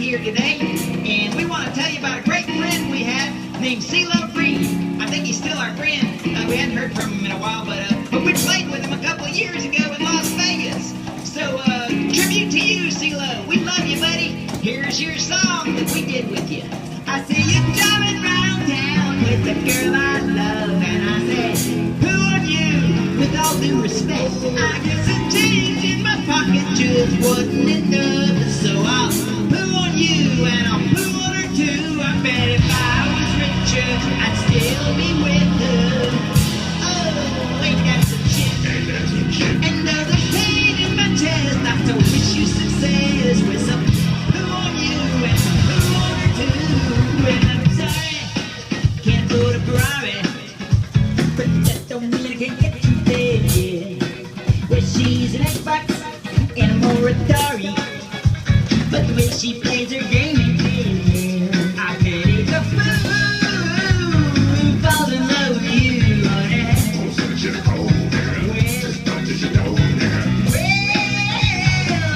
here today, and we want to tell you about a great friend we have named CeeLo Green. I think he's still our friend. We hadn't heard from him in a while, but we played with him a couple of years ago in Las Vegas. So, tribute to you, CeeLo. We love you, buddy. Here's your song that we did with you. I see you driving round town with the girl I love, and I say, who are you? With all due respect, I guess a change in my pocket just wasn't enough. So I'll poo on you and I'll poo on her too. I bet if I was richer, I'd still be with her. Oh, ain't that some shit? And there's a pain in my chest. I so wish you success with some poo on you and some poo on her too. And I'm sorry, can't afford a Ferrari, but that don't mean I can't get you there, yeah. Well, she's an Xbox and I'm more Atari, but the way she plays her game, yeah, I bet it's a fool falls in love with you, honey. Oh, such a cold girl, just don't you know now. Well,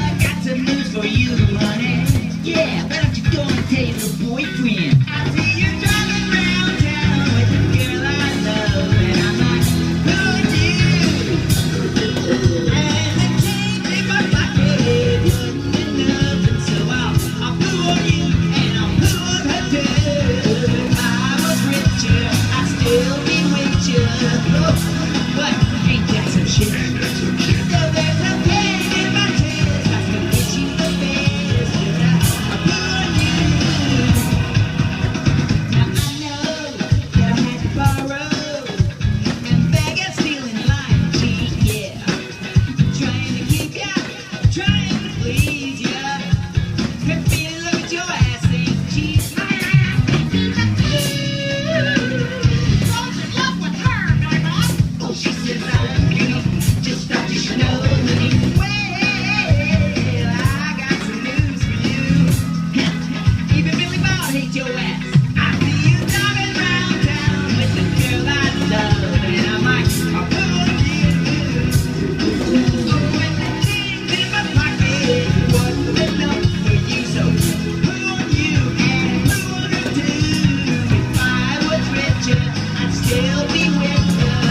I got some news for you, honey. Yeah, why don't you go and tell your boyfriend? I see you driving around town with the girl I love, and I'm like, who are you? And the change in my pocket wasn't enough, and so I'll poo on you and I'll poo on her too. If I was richer, I'd still be with you. But ain't that some shit? So there's no pain in my chest. I still wish you the best. I'll poo on you. Now I know that I had to borrow and beg and steal and lie and cheat, yeah. Trying to keep ya, trying to please ya. Could feel look at your ass ain't cheap. Falls in love with her, baby. Oh, she says I'm cute. Just thought you should know me. Well, I got some news for you. Even Billy Bob hates your ass. I see you driving round town with the girl I love, and I'm like, I'll put on you. Oh, and the change in my pocket wasn't enough for you, so poo on you and poo on her too. If I was richer, I'd still be with her.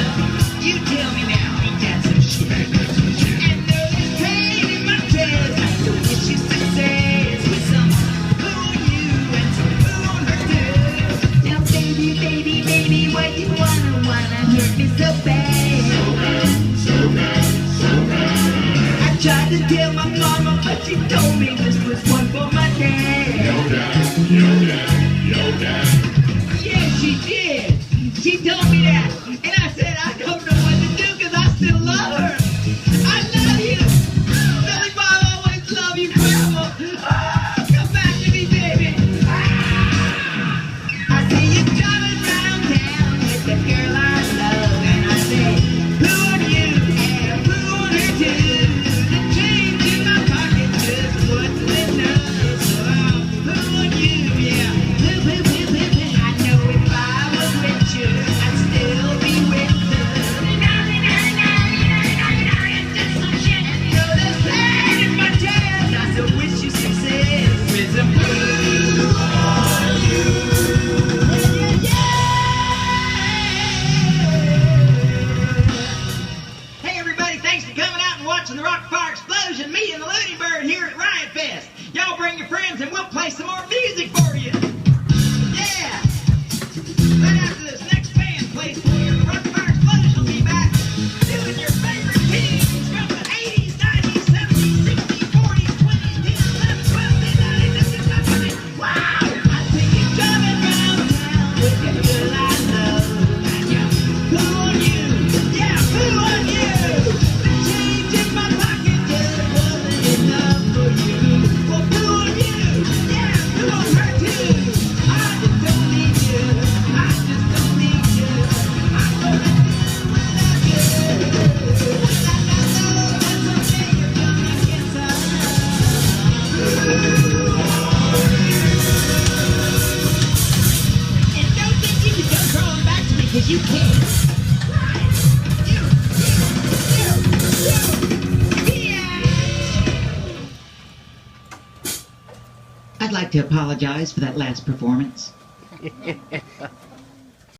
You tell me now, ain't that some shit? And there's pain in my chest. I still wish you success with some poo on you and some poo on her too. Now, baby, baby, baby, why you wanna hurt me so bad? I tried to tell my mama, but she told me this was one for my dad. Yeah, she did. She told me that. And I said, I don't know what to do because I still love her. I love you. Billy Bob always love you, Grandma. Ah, come back to me, baby. Ah. I see you driving round town with the girl I love, and I say, who are you? And who on her too? The change in my pocket just wasn't enough, so I'll poo on you, yeah. Poo, poo, poo, poo, poo. I know if I was richer, I'd still be with her. So there's pain in my chest. I so wish you success with some poo on you. Hey everybody, thanks for coming out and watching the Rockafire Explosion. Me and the Looney Bird here at Riot Fest. Y'all bring your friends and we'll play some more music for you. Yeah. Right after this next band plays for you, the Rockafire Explosion will be back doing your favorite teams from the 80s, 90s, 70s, 60s, 40s, 20s, 10s, 11s, 12s, 10s, 90s, wow! I see you driving round town with the girl I love. And you poo on you, yeah, poo on you. The change in my pocket just wasn't enough for you. Well, poo on you, yeah, poo on her too. I just don't need you, I just don't need you. I'm gonna do without you. I know that's okay, you're gonna get some. And don't think you can go crawling back to me, 'cause you can't. Yeah. I I'd like to apologize for that last performance.